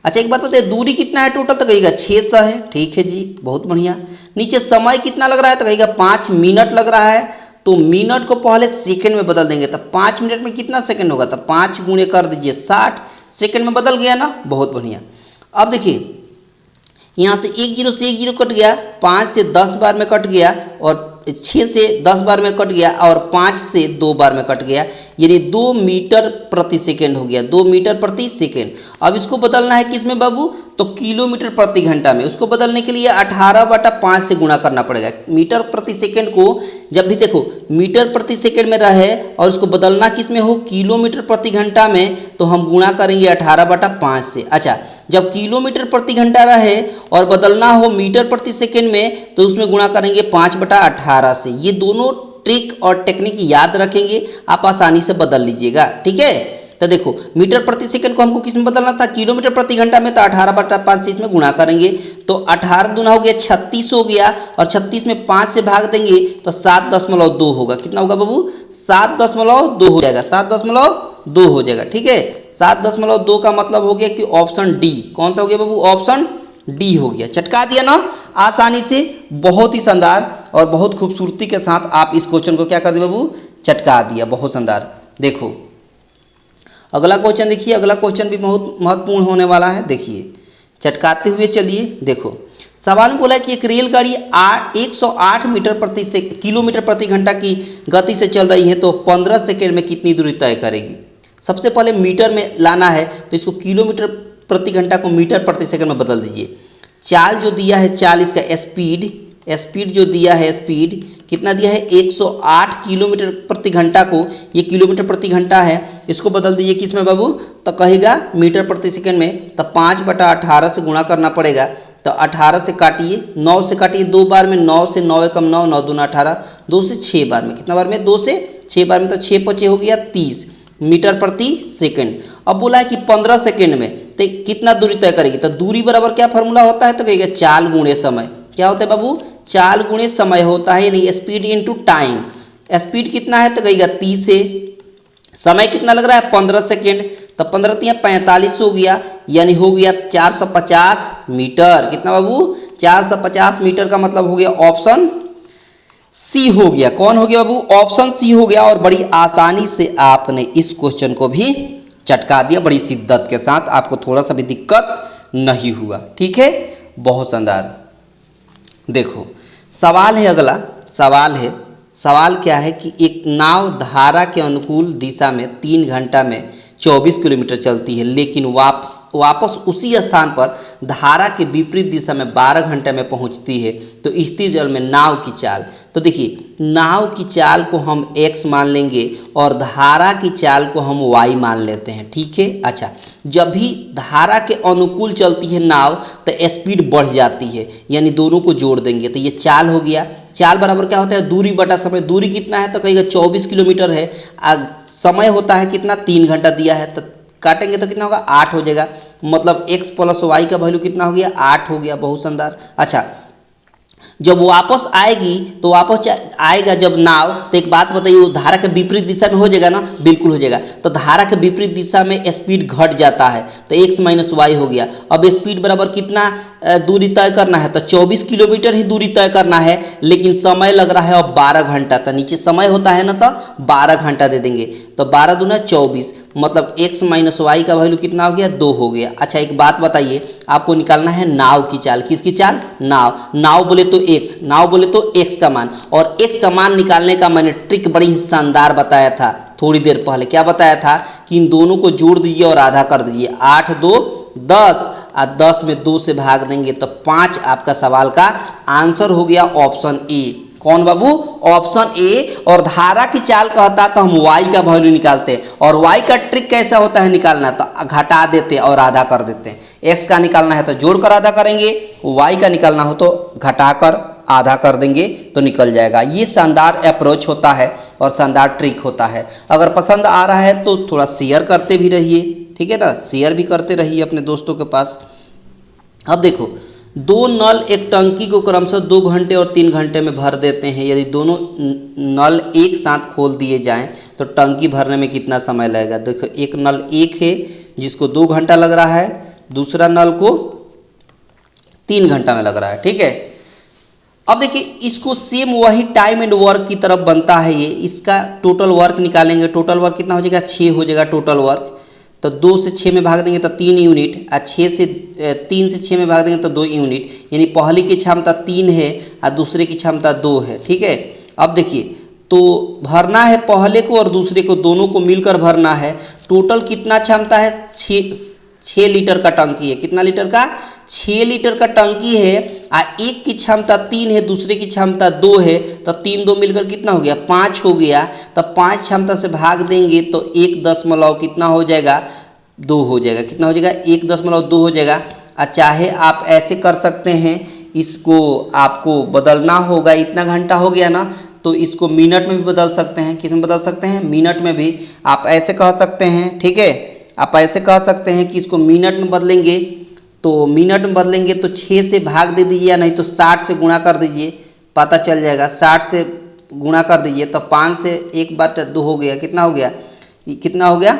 अच्छा एक बात बताइए, दूरी कितना है टोटल, तो कहिएगा 600 है। ठीक है जी, बहुत बढ़िया। नीचे समय कितना लग रहा है, तो कहिएगा 5 मिनट लग रहा है। तो मिनट को पहले सेकंड में बदल देंगे, तो 5 मिनट में कितना सेकंड होगा, तो 5 गुणे कर दीजिए 60 सेकंड में बदल गया ना, बहुत बढ़िया। अब देखिए, यहाँ से एक जीरो कट गया, 5 से 10 बार में कट गया, और 6 से 10 बार में कट गया, और 5 से 2 बार में कट गया, यानी 2 मीटर प्रति सेकेंड हो गया। 2 मीटर प्रति सेकेंड। अब इसको बदलना है किस में बाबू, तो किलोमीटर प्रति घंटा में। उसको बदलने के लिए 18/5 से गुणा करना पड़ेगा। मीटर प्रति सेकेंड को जब भी देखो मीटर प्रति सेकेंड में रहे और उसको बदलना किस में हो, किलोमीटर प्रति घंटा में, तो हम गुणा करेंगे 18/5 से। अच्छा, जब किलोमीटर प्रति घंटा रहे और बदलना हो मीटर प्रति सेकेंड में, तो उसमें गुणा करेंगे 5/18 से। ये दोनों ट्रिक और टेक्निक याद रखेंगे, आप आसानी से बदल लीजिएगा। ठीक है, तो देखो, मीटर प्रति सेकंड को हमको किस में बदलना था, किलोमीटर प्रति घंटा में, तो 18/5 से इसमें गुणा करेंगे, तो 18 दूना हो गया 36 हो गया, और 36 में 5 से भाग देंगे तो 7.2 होगा। कितना होगा बाबू, 7.2 हो जाएगा, 7.2 हो जाएगा। ठीक है, 7.2 का मतलब हो गया कि ऑप्शन डी। कौन सा हो गया बाबू, ऑप्शन डी हो गया। चटका दिया ना आसानी से, बहुत ही शानदार और बहुत खूबसूरती के साथ आप इस क्वेश्चन को क्या कर दिए बाबू, चटका दिया, बहुत शानदार। देखो अगला क्वेश्चन देखिए, अगला क्वेश्चन भी बहुत महत्वपूर्ण होने वाला है। देखिए, चटकाते हुए चलिए। देखो, सवाल में बोला है कि एक रेलगाड़ी 108 किलोमीटर प्रति घंटा की गति से चल रही है, तो 15 सेकेंड में कितनी दूरी तय करेगी। सबसे पहले मीटर में लाना है, तो इसको किलोमीटर प्रति घंटा को मीटर प्रति सेकंड में बदल दीजिए। चाल जो दिया है, चाल इसका स्पीड जो दिया है, स्पीड कितना दिया है, 108 किलोमीटर प्रति घंटा को, ये किलोमीटर प्रति घंटा है, इसको बदल दीजिए किसमें बाबू, तो कहेगा मीटर प्रति सेकंड में, तो 5/18 से गुणा करना पड़ेगा। तो 18 से काटिए, 9 से काटिए 2 बार में, 9 से 9 एकम 9, 9 दूना 18, 2 से 6 बार में, कितना बार में, 2 से 6 बार में, तो 6 5 हो गया 30 मीटर प्रति सेकंड। अब बोला है कि 15 सेकंड में तो कितना दूरी तय करेगी, तो दूरी बराबर क्या फार्मूला होता है, तो कहेगा चाल गुणे समय। क्या होता है बाबू, चाल गुणे समय होता है, यानी स्पीड इनटू टाइम। स्पीड कितना है, तो कहेगा 30 है, समय कितना लग रहा है 15 सेकेंड, तो 15 × 45 हो गया, यानी हो गया 450 मीटर। कितना बाबू, 450 मीटर का मतलब हो गया ऑप्शन सी हो गया। कौन हो गया बाबू, ऑप्शन सी हो गया। और बड़ी आसानी से आपने इस क्वेश्चन को भी चटका दिया, बड़ी शिद्दत के साथ, आपको थोड़ा सा भी दिक्कत नहीं हुआ। ठीक है, बहुत शानदार। देखो सवाल है, अगला सवाल है, सवाल क्या है कि एक नाव धारा के अनुकूल दिशा में 3 घंटा में 24 किलोमीटर चलती है, लेकिन वापस उसी स्थान पर धारा के विपरीत दिशा में 12 घंटे में पहुंचती है, तो स्थिर जल में नाव की चाल। तो देखिए, नाव की चाल को हम x मान लेंगे और धारा की चाल को हम y मान लेते हैं। ठीक है। अच्छा, जब भी धारा के अनुकूल चलती है नाव तो स्पीड बढ़ जाती है, यानी दोनों को जोड़ देंगे तो ये चाल हो गया। चाल बराबर क्या होता है? दूरी बटा समय। दूरी कितना है? तो कहेगा 24 किलोमीटर है। समय होता है कितना? 3 घंटा दिया है, तो काटेंगे तो कितना होगा? 8 हो जाएगा। मतलब x प्लस वाई का वैल्यू कितना हो गया? 8 हो गया। बहुत शानदार। अच्छा, जब वापस आएगी तो वापस आएगा जब नाव, तो एक बात बताइए, वो धारा के विपरीत दिशा में हो जाएगा ना? बिल्कुल हो जाएगा। तो धारा के विपरीत दिशा में स्पीड घट जाता है, तो x माइनस वाई हो गया। अब स्पीड बराबर कितना दूरी तय करना है? तो 24 किलोमीटर ही दूरी तय करना है, लेकिन समय लग रहा है अब 12 घंटा। तो नीचे समय होता है ना, तो 12 घंटा दे देंगे। तो 12 दूना 24, मतलब x माइनस वाई का वैल्यू कितना हो गया? 2 हो गया। अच्छा, एक बात बताइए, आपको निकालना है नाव की चाल। किसकी चाल? नाव बोले तो x, नाव बोले तो x का मान। और x का मान निकालने का मैंने ट्रिक बड़ी ही शानदार बताया था थोड़ी देर पहले। क्या बताया था? कि इन दोनों को जोड़ दीजिए और आधा कर दीजिए। 8 2 10, और 10 में 2 से भाग देंगे तो 5 आपका सवाल का आंसर हो गया ऑप्शन ए। कौन बाबू? Option A. और धारा की चाल कहता तो हम y का वैल्यू निकालते हैं, और y का ट्रिक कैसा होता है निकालना? तो घटा देते और आधा कर देते हैं। x का निकालना है तो जोड़कर आधा करेंगे, y का निकालना हो तो घटाकर आधा कर देंगे तो निकल जाएगा। ये शानदार अप्रोच होता है और शानदार ट्रिक होता है। अगर पसंद आ रहा है तो थोड़ा शेयर करते भी रहिए, ठीक है ना? शेयर भी करते रहिए अपने दोस्तों के पास। अब देखो, 2 नल एक टंकी को क्रमशः 2 घंटे और 3 घंटे में भर देते हैं। यदि दोनों नल एक साथ खोल दिए जाएं तो टंकी भरने में कितना समय लगेगा? देखो, एक नल एक है जिसको 2 घंटा लग रहा है, दूसरा नल को 3 घंटा में लग रहा है। ठीक है। अब देखिए, इसको सेम वही टाइम एंड वर्क की तरफ बनता है ये। इसका टोटल वर्क निकालेंगे। टोटल वर्क कितना हो जाएगा? 6 हो जाएगा टोटल वर्क। तो 2 से 6 में भाग देंगे तो 3 यूनिट, और 3 से 6 में भाग देंगे तो 2 यूनिट। यानी पहली की क्षमता 3 है और दूसरे की क्षमता 2 है। ठीक है। अब देखिए, तो भरना है पहले को और दूसरे को, दोनों को मिलकर भरना है। टोटल कितना क्षमता है? 6 लीटर का टंकी है। कितना लीटर का? 6 लीटर का टंकी है। एक की क्षमता 3 है, दूसरे की क्षमता 2 है, तो 3 2 मिलकर कितना हो गया? 5 हो गया। तो 5 क्षमता से भाग देंगे तो 1 कितना हो जाएगा? 2 हो जाएगा। कितना हो जाएगा? 1.2 हो जाएगा। चाहे आप ऐसे कर सकते हैं, इसको आपको बदलना होगा। इतना घंटा हो गया ना, तो इसको मिनट में भी बदल सकते हैं। किस में बदल सकते हैं? मिनट में भी। आप ऐसे कह सकते हैं, ठीक है? आप ऐसे कह सकते हैं कि इसको मिनट में बदलेंगे, तो मिनट में बदलेंगे तो 6 से भाग दे दीजिए, या नहीं तो 60 से गुणा कर दीजिए, पता चल जाएगा। 60 से गुणा कर दीजिए तो 5 से 1/2 हो गया। कितना हो गया? कितना हो गया?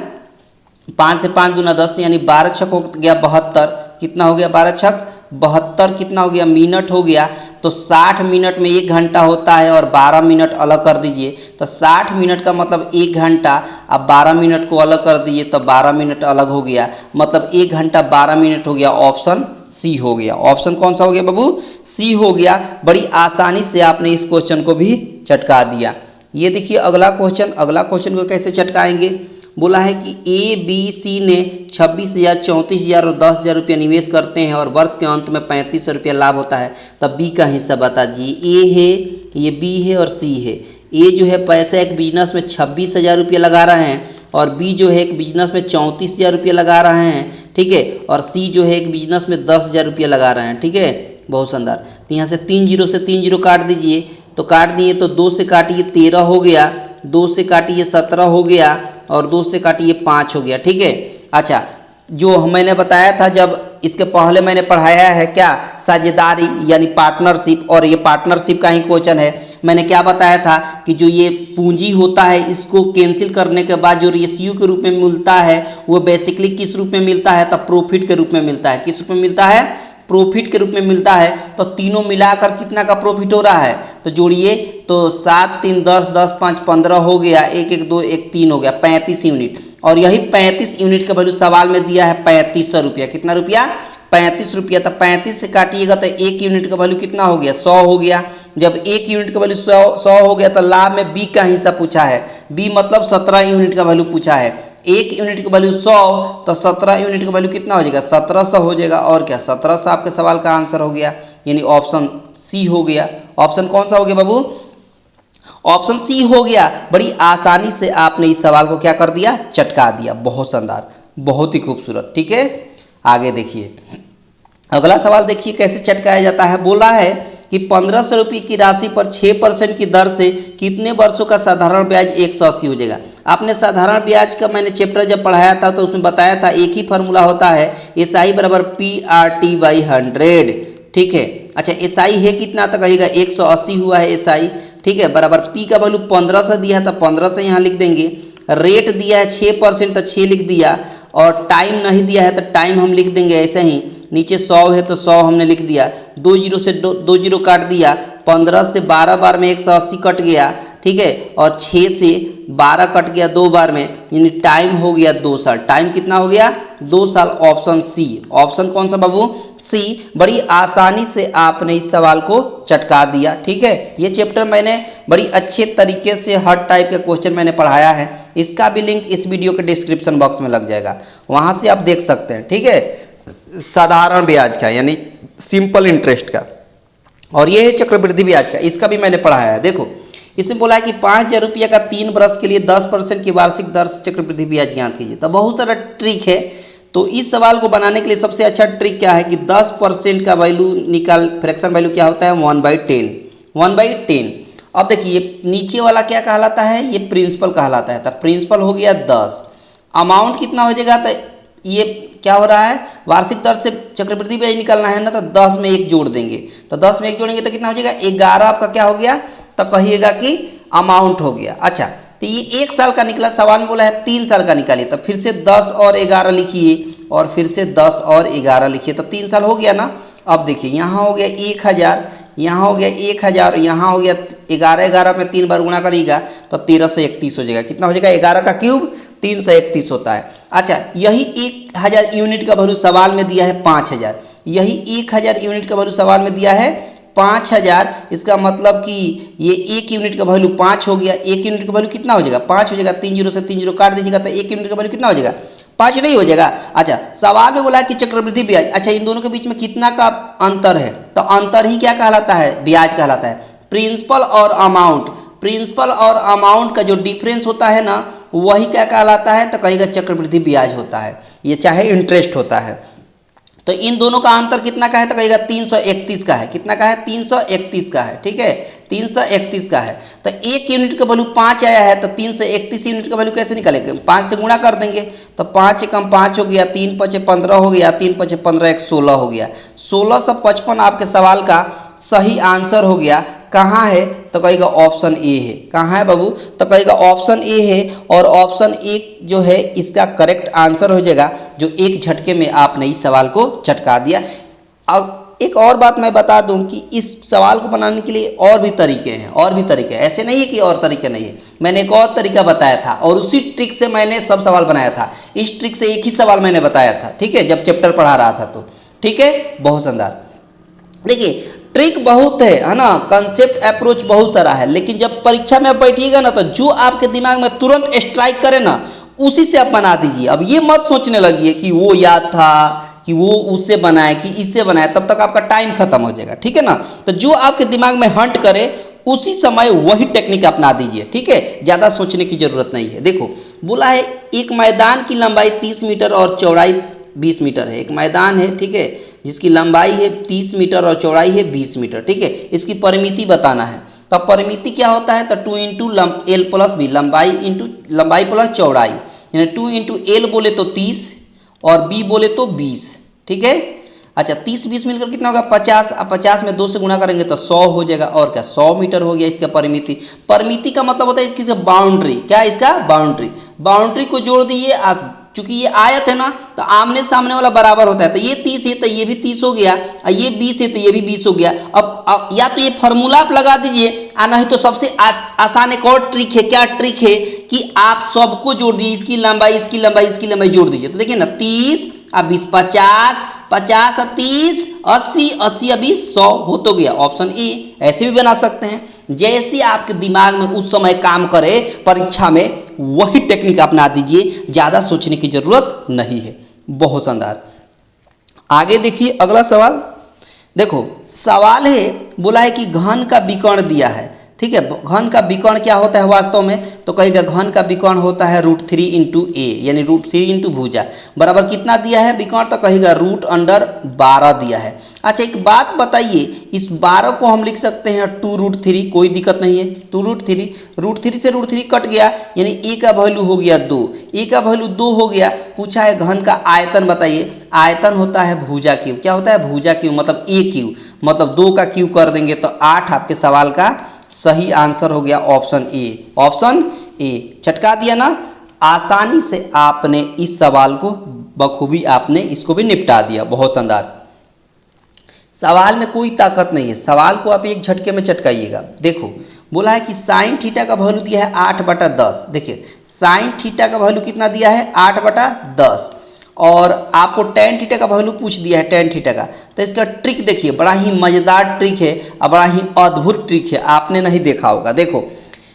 5 से 5 दूना 10, यानी 12 छक हो गया 72। कितना हो गया? 12 छक 72। कितना हो गया? मिनट हो गया। तो 60 मिनट में 1 घंटा होता है, और 12 मिनट अलग कर दीजिए तो 60 मिनट का मतलब 1 घंटा। अब 12 मिनट को अलग कर दीजिए तो 12 मिनट अलग हो गया, मतलब 1 घंटा 12 मिनट हो गया। ऑप्शन सी हो गया। ऑप्शन कौन सा हो गया बाबू? सी हो गया। बड़ी आसानी से आपने इस क्वेश्चन को भी चटका दिया। ये देखिए अगला क्वेश्चन। अगला क्वेश्चन को कैसे चटकाएंगे? बोला है कि ए बी सी ने 26,000, 34,000 और 10,000 रुपया निवेश करते हैं और वर्ष के अंत में 3500 रुपया लाभ होता है। तब बी का हिस्सा बता दीजिए। ए है, ये बी है और सी है। ए जो है पैसा एक बिजनेस में 26,000 रुपया लगा रहे हैं, और बी जो है एक बिजनेस में 34,000 रुपया लगा रहे हैं। ठीक है। और सी जो है एक बिजनेस में 10,000 रुपया लगा रहे हैं। ठीक है, बहुत शानदार। तो यहाँ से 3 जीरो से 3 जीरो काट दीजिए, तो काट दिए तो 2 से काटिए 13 हो गया, 2 से काटिए 17 हो गया, और 2 से काटिए 5 हो गया। ठीक है। अच्छा, जो मैंने बताया था जब इसके पहले मैंने पढ़ाया है क्या? साझेदारी यानी पार्टनरशिप, और ये पार्टनरशिप का ही क्वेश्चन है। मैंने क्या बताया था कि जो ये पूंजी होता है, इसको कैंसिल करने के बाद जो रेशियो के रूप में मिलता है, वो बेसिकली किस रूप में मिलता है? तो प्रॉफिट के रूप में मिलता है। किस रूप में मिलता है? प्रॉफिट के रूप में मिलता है। तो तीनों मिलाकर कितना का प्रॉफिट हो रहा है? तो जोड़िए तो 7 3 10, 10 5 15 हो गया, 1 1 2 1 3 हो गया, 35 यूनिट। और यही 35 यूनिट का वैल्यू सवाल में दिया है 3500 रुपया। कितना रुपया? 35 रुपया। तो 35 से काटिएगा तो 1 यूनिट का वैल्यू कितना हो गया? 100 हो गया। जब एक यूनिट का वैल्यू 100 हो गया तो लाभ में बी का हिस्सा पूछा है, बी मतलब 17 यूनिट का वैल्यू पूछा है। एक यूनिट का वैल्यू 100 तो 17 यूनिट का वैल्यू कितना हो जाएगा, 1700 हो जाएगा। और क्या, 1700 आपके सवाल का आंसर हो गया, यानी ऑप्शन सी हो गया। ऑप्शन कौन सा हो गया बाबू, ऑप्शन सी हो गया। बड़ी आसानी से आपने इस सवाल को क्या कर दिया, चटका दिया। बहुत शानदार, बहुत ही खूबसूरत। ठीक है, आगे देखिए अगला सवाल देखिए कैसे चटकाया जाता है। बोला है कि 1500 रुपये की राशि पर 6% की दर से कितने वर्षों का साधारण ब्याज 180 हो जाएगा। आपने साधारण ब्याज का मैंने चैप्टर जब पढ़ाया था तो उसमें बताया था एक ही फार्मूला होता है, SI बराबर PRT/100। ठीक है, अच्छा SI है कितना तो कहिएगा 180 हुआ है SI। ठीक है, बराबर P का वैल्यू 1500 दिया है तो 1500 यहाँ लिख देंगे। रेट दिया है 6% तो 6 लिख दिया, और टाइम नहीं दिया है तो टाइम हम लिख देंगे ऐसे ही। नीचे 100 है तो 100 हमने लिख दिया, 2 जीरो से 2 जीरो काट दिया, 15 से 12 बार में 180 कट गया। ठीक है, और 6 से 12 कट गया 2 बार में, यानी टाइम हो गया 2 साल। टाइम कितना हो गया, 2 साल। ऑप्शन सी, ऑप्शन कौन सा बाबू, सी। बड़ी आसानी से आपने इस सवाल को चटका दिया। ठीक है, ये चैप्टर मैंने बड़ी अच्छे तरीके से हर टाइप के क्वेश्चन मैंने पढ़ाया है, इसका भी लिंक इस वीडियो के डिस्क्रिप्शन बॉक्स में लग जाएगा, वहाँ से आप देख सकते हैं। ठीक है, साधारण ब्याज का यानी सिंपल इंटरेस्ट का, और ये है चक्रवृद्धि ब्याज का, इसका भी मैंने पढ़ाया है। देखो इसमें बोला है कि 5000 रुपये का 3 वर्ष के लिए 10% की वार्षिक दर से चक्रवृद्धि ब्याज ज्ञात कीजिए। तो बहुत सारा ट्रिक है, तो इस सवाल को बनाने के लिए सबसे अच्छा ट्रिक क्या है कि 10% का वैल्यू निकाल, फ्रैक्शन वैल्यू क्या होता है 1/10, 1/10। अब देखिए नीचे वाला क्या कहलाता है, ये प्रिंसिपल कहलाता है। तो प्रिंसिपल हो गया 10, अमाउंट कितना हो जाएगा, तो ये क्या हो रहा है, वार्षिक दर से चक्रवृद्धि ब्याज निकालना है ना, तो 10 में 1 जोड़ देंगे। तो 10 में 1 जोड़ेंगे तो कितना हो जाएगा 11 आपका क्या हो गया, तो कहिएगा कि अमाउंट हो गया। अच्छा, तो ये 1 साल का निकला, सवाल में बोला है 3 साल का निकालिए, तो फिर से 10 और 11 लिखिए, और फिर से 10 और 11 लिखिए, तो 3 साल हो गया ना। अब देखिए यहाँ हो गया 1000, यहाँ हो गया 1000, यहाँ हो गया 11, 11 में 3 बार गुणा करिएगा तो 1331 हो जाएगा। कितना हो जाएगा, 11 का क्यूब 331 होता है। अच्छा, यही 1000 यूनिट का वैल्यू सवाल में दिया है 5000, यही 1000 यूनिट का वैल्यू सवाल में दिया है 5000। इसका मतलब कि ये 1 यूनिट का वैल्यू 5 हो गया। 1 यूनिट का वैल्यू कितना हो जाएगा, 5 हो जाएगा। 3 जीरो से 3 जीरो काट दीजिएगा तो 1 यूनिट का वैल्यू कितना हो जाएगा, 5 नहीं हो जाएगा। अच्छा, सवाल में बोला है कि चक्रवृद्धि ब्याज, अच्छा इन दोनों के बीच में कितना का अंतर है, तो अंतर ही क्या कहलाता है, ब्याज कहलाता है। प्रिंसिपल और अमाउंट, प्रिंसिपल और अमाउंट का जो डिफरेंस होता है ना, वही क्या कहलाता है, तो कहेगा चक्रवृद्धि ब्याज होता है, ये चाहे इंटरेस्ट होता है। तो इन दोनों का अंतर कितना का है, तो कहेगा 331 का है। कितना का है, 331 का है। ठीक है, 331 का है। तो 1 यूनिट का वैल्यू 5 आया है, तो 331 यूनिट का वैल्यू कैसे निकालेंगे, 5 से गुणा कर देंगे, तो 5 कम 5 हो गया, 3 5 15 हो गया, 3 5 15 1 16 हो गया। 1655 आपके सवाल का सही आंसर हो गया। कहाँ है, तो कहेगा ऑप्शन ए है। कहाँ है बाबू, तो कहेगा ऑप्शन ए है, और ऑप्शन ए जो है इसका करेक्ट आंसर हो जाएगा, जो एक झटके में आपने इस सवाल को चटका दिया। अब एक और बात मैं बता दूं कि इस सवाल को बनाने के लिए और भी तरीके हैं, और भी तरीके हैं, ऐसे नहीं है कि और तरीके नहीं है। मैंने एक और तरीका बताया था और उसी ट्रिक से मैंने सब सवाल बनाया था। इस ट्रिक से एक ही सवाल मैंने बताया था, ठीक है, जब चैप्टर पढ़ा रहा था तो। ठीक है, बहुत शानदार। देखिए ट्रिक बहुत है ना, कंसेप्ट अप्रोच बहुत सारा है, लेकिन जब परीक्षा में आप बैठिएगा ना, तो जो आपके दिमाग में तुरंत स्ट्राइक करे ना, उसी से आप बना दीजिए। अब ये मत सोचने लगिए कि वो याद था, कि वो उससे बनाए, कि इससे बनाए, तब तक आपका टाइम खत्म हो जाएगा। ठीक है ना, तो जो आपके दिमाग में हंट करे उसी समय वही टेक्निक अपना दीजिए। ठीक है, ज़्यादा सोचने की जरूरत नहीं है। देखो बोला है एक मैदान की लंबाई 30 मीटर और चौड़ाई 20 मीटर है। एक मैदान है, ठीक है, जिसकी लंबाई है 30 मीटर और चौड़ाई है 20 मीटर। ठीक है, इसकी परिमिति बताना है। तो परिमिति क्या होता है, तो 2 इंटू एल प्लस बी, लंबाई इंटू लंबाई प्लस चौड़ाई, यानी 2 इंटू एल बोले तो 30 और बी बोले तो 20। ठीक है, अच्छा 30 20 मिलकर कितना होगा 50, अब 50 में 2 से गुणा करेंगे तो 100 हो जाएगा, और क्या 100 मीटर हो गया इसका परिमिति। परिमिति का मतलब होता है इसकी बाउंड्री, क्या इसका बाउंड्री, बाउंड्री को जोड़ दिए। चूंकि ये आयत है ना, तो आमने सामने वाला बराबर होता है, तो ये 30 है तो ये भी 30 हो गया, और ये 20 है तो ये भी 20 हो गया। अब या तो ये फॉर्मूला आप लगा दीजिए, नहीं तो सबसे आसान एक और ट्रिक है। क्या ट्रिक है कि आप सबको जोड़ दीजिए, इसकी लंबाई इसकी लंबाई इसकी लंबाई जोड़ दीजिए। तो देखिए ना 30 और 20 50, 50 और 30 80 80 अभी 100 हो तो गया, ऑप्शन ए। ऐसे भी बना सकते हैं, जैसे आपके दिमाग में उस समय काम करे परीक्षा में वही टेक्निक अपना दीजिए, ज़्यादा सोचने की जरूरत नहीं है। बहुत शानदार। आगे देखिए अगला सवाल। देखो सवाल है, बोला है कि घन का विकर्ण दिया है, ठीक है। घन का विकर्ण क्या होता है वास्तव में, तो कहेगा घन का विकर्ण होता है √3 इंटू ए, यानी √3 इंटू भुजा बराबर कितना दिया है विकर्ण, तो कहेगा √12 दिया है। अच्छा एक बात बताइए, इस 12 को हम लिख सकते हैं 2√3, कोई दिक्कत नहीं है। 2√3, √3 से √3 कट गया, यानी ए का वैल्यू हो गया 2, ए का वैल्यू 2 हो गया। पूछा है घन का आयतन बताइए, आयतन होता है भुजा क्यूब। क्या होता है भुजा क्यूब, मतलब ए क्यूब, मतलब 2 का क्यूब कर देंगे तो 8 आपके सवाल का सही आंसर हो गया ऑप्शन ए। ऑप्शन ए चटका दिया ना, आसानी से आपने इस सवाल को बखूबी आपने इसको भी निपटा दिया। बहुत शानदार। सवाल में कोई ताकत नहीं है, सवाल को आप एक झटके में चटकाइएगा। देखो बोला है कि साइन थीटा का वैल्यू दिया है 8/10। देखिए साइन थीटा का वैल्यू कितना दिया है 8/10, और आपको टेन थीटा का वैल्यू पूछ दिया है, टेन थीटा का। तो इसका ट्रिक देखिए, बड़ा ही मज़ेदार ट्रिक है और बड़ा ही अद्भुत ट्रिक है, आपने नहीं देखा होगा। देखो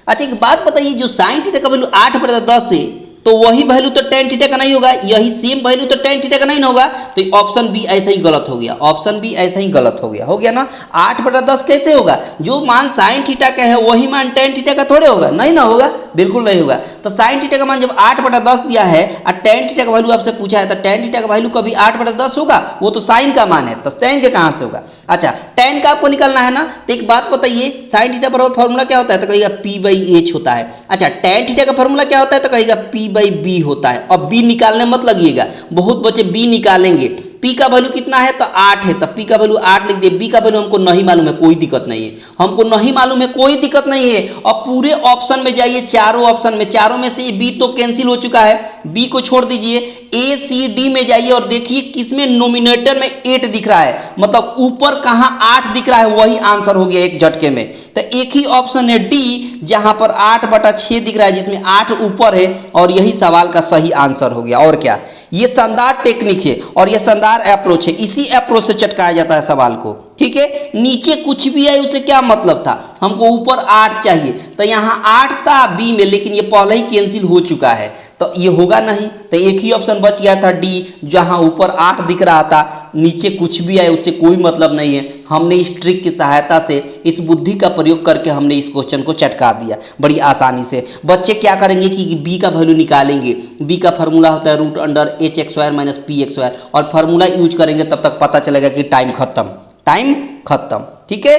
अच्छा एक बात बताइए, जो साइन थीटा का वैल्यू 8/10 है तो वही वैल्यू तो टेन थीटा का नहीं होगा, यही सेम वैल्यू तो टेन थीटा का नहीं होगा, तो ऑप्शन बी ऐसा ही गलत हो गया। ऑप्शन बी ऐसा ही गलत हो गया ना। 8/10 कैसे होगा, जो मान साइन थीटा का है वही मान टेन थीटा का थोड़े होगा, नहीं ना होगा, बिल्कुल नहीं होगा। तो साइन थीटा का मान जब 8/10 दिया है और टेन थीटा का वैल्यू आपसे पूछा है, तो टेन थीटा का वैल्यू कभी 8/10 होगा, वो तो साइन का मान है, तो टेन के कहाँ से होगा। अच्छा टेन का आपको निकालना है ना, तो एक बात बताइए, साइन थीटा बराबर फॉर्मूला क्या होता है, तो कहिएगा p/h होता है। अच्छा टेन थीटा का फॉर्मूला क्या होता है, तो कहिएगा p/b होता है। अब b निकालने मत लगिएगा, बहुत बच्चे b निकालेंगे। p का वैल्यू कितना है, तो 8 है, तो p का वैल्यू 8 लिख दिए। b का वैल्यू हमको नहीं मालूम है, कोई दिक्कत नहीं है, हमको नहीं मालूम है, कोई दिक्कत नहीं है। अब पूरे ऑप्शन में जाइए, चारों ऑप्शन में, चारों में से b तो कैंसिल हो चुका है, b को छोड़ दीजिए। a c d में जाइए और देखिए किसमें नोमिनेटर में 8 दिख रहा है, मतलब ऊपर कहाँ 8 दिख रहा है, वही आंसर हो गया एक झटके में। तो एक ही ऑप्शन है डी, जहां पर 8/6 दिख रहा है, जिसमें 8 ऊपर है, और यही सवाल का सही आंसर हो गया। और क्या, ये शानदार टेक्निक है और ये शानदार अप्रोच है, इसी अप्रोच से चटकाया जाता है सवाल को, ठीक है। नीचे कुछ भी है उसे क्या मतलब था, हमको ऊपर 8 चाहिए, तो यहाँ 8 था बी में, लेकिन ये पहले ही कैंसिल हो चुका है, तो ये होगा नहीं। तो एक ही ऑप्शन बच गया था डी, जहाँ ऊपर 8 दिख रहा था, नीचे कुछ भी है उससे कोई मतलब नहीं है। हमने इस ट्रिक की सहायता से, इस बुद्धि का प्रयोग करके हमने इस क्वेश्चन को चटका दिया बड़ी आसानी से। बच्चे क्या करेंगे कि बी का वैल्यू निकालेंगे, बी का फार्मूला होता है √h² - px², और फार्मूला यूज करेंगे, तब तक पता चलेगा कि टाइम खत्म, ठीक है।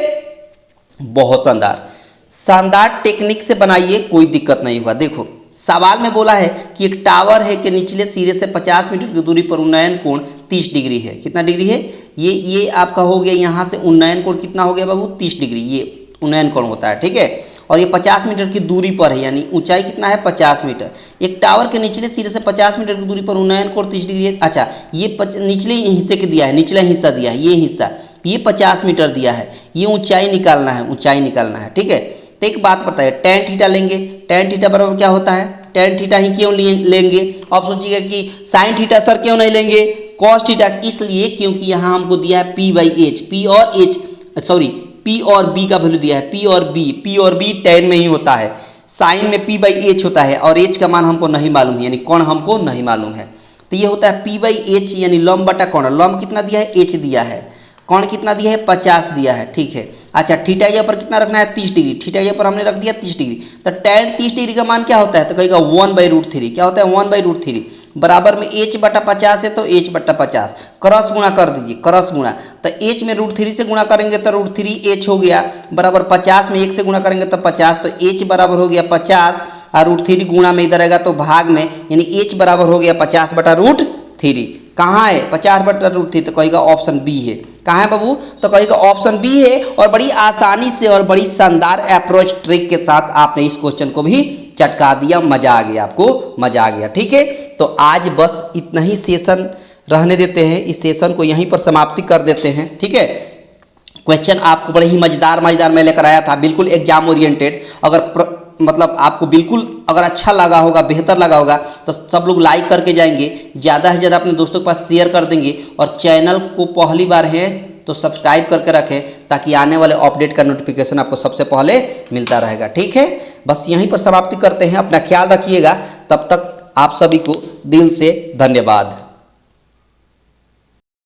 बहुत शानदार, शानदार टेक्निक से बनाइए, कोई दिक्कत नहीं होगा। देखो सवाल में बोला है कि एक टावर है कि निचले सिरे से 50 मीटर की दूरी पर उन्नयन कोण 30 डिग्री है। कितना डिग्री है, ये आपका हो गया, यहाँ से उन्नयन कोण कितना हो गया बाबू, 30 डिग्री, ये उन्नयन कोण होता है, ठीक है। और ये 50 मीटर की दूरी पर है, यानी ऊंचाई कितना है 50 मीटर। एक टावर के निचले सिरे से 50 मीटर की दूरी पर उन्नयन कोण 30 डिग्री है। अच्छा ये निचले हिस्से के दिया है, निचला हिस्सा दिया है, ये हिस्सा, ये 50 मीटर दिया है, ये ऊंचाई निकालना है, ठीक है। तो एक बात बताइए, टेन थीटा लेंगे, टेन थीटा बराबर क्या होता है, टेन थीटा ही क्यों लेंगे। आप सोचिएगा कि साइन थीटा सर क्यों नहीं लेंगे, कॉस थीटा, इसलिए क्योंकि यहाँ हमको दिया है p/h, p और b का वैल्यू दिया है, p और b टेन में ही होता है, साइन में p/h होता है, और h का मान हमको नहीं मालूम है, यानी कोण हमको नहीं मालूम है। तो ये होता है p/h, यानी लंब बटा कोण। लंब कितना दिया है, h दिया है, कोण कितना दिया है 50 दिया है, ठीक है। अच्छा थीटा यहाँ पर कितना रखना है 30 डिग्री, थीटा यहाँ पर हमने रख दिया 30 डिग्री। तो tan 30 डिग्री का मान क्या होता है, तो कहेगा 1/√3। क्या होता है 1/√3, बराबर में h/50 है, तो h/50 क्रॉस गुणा कर दीजिए, क्रॉस गुणा। तो h में √3 से गुणा करेंगे तो √3h हो गया, बराबर 50 में 1 से गुणा करेंगे तो 50, तो h बराबर हो गया 50, और √3 गुणा में इधर आएगा तो भाग में, यानी h बराबर हो गया 50/√3। कहाँ है 50/√3, तो कहेगा ऑप्शन बी है। कहाँ है बाबू, तो कहेगा ऑप्शन बी है। और बड़ी आसानी से और बड़ी शानदार अप्रोच ट्रिक के साथ आपने इस क्वेश्चन को भी चटका दिया, मजा आ गया, आपको मजा आ गया, ठीक है। तो आज बस इतना ही सेशन रहने देते हैं, इस सेशन को यहीं पर समाप्ति कर देते हैं, ठीक है। क्वेश्चन आपको बड़े ही मजेदार मैं लेकर आया था, बिल्कुल एग्जाम ओरिएंटेड। अगर मतलब आपको बिल्कुल अगर अच्छा लगा होगा, बेहतर लगा होगा, तो सब लोग लाइक करके जाएंगे, ज़्यादा से ज़्यादा अपने दोस्तों के पास शेयर कर देंगे, और चैनल को पहली बार है तो सब्सक्राइब करके रखें ताकि आने वाले अपडेट का नोटिफिकेशन आपको सबसे पहले मिलता रहेगा। ठीक है, बस यहीं पर समाप्ति करते हैं। अपना ख्याल रखिएगा। तब तक आप सभी को दिल से धन्यवाद।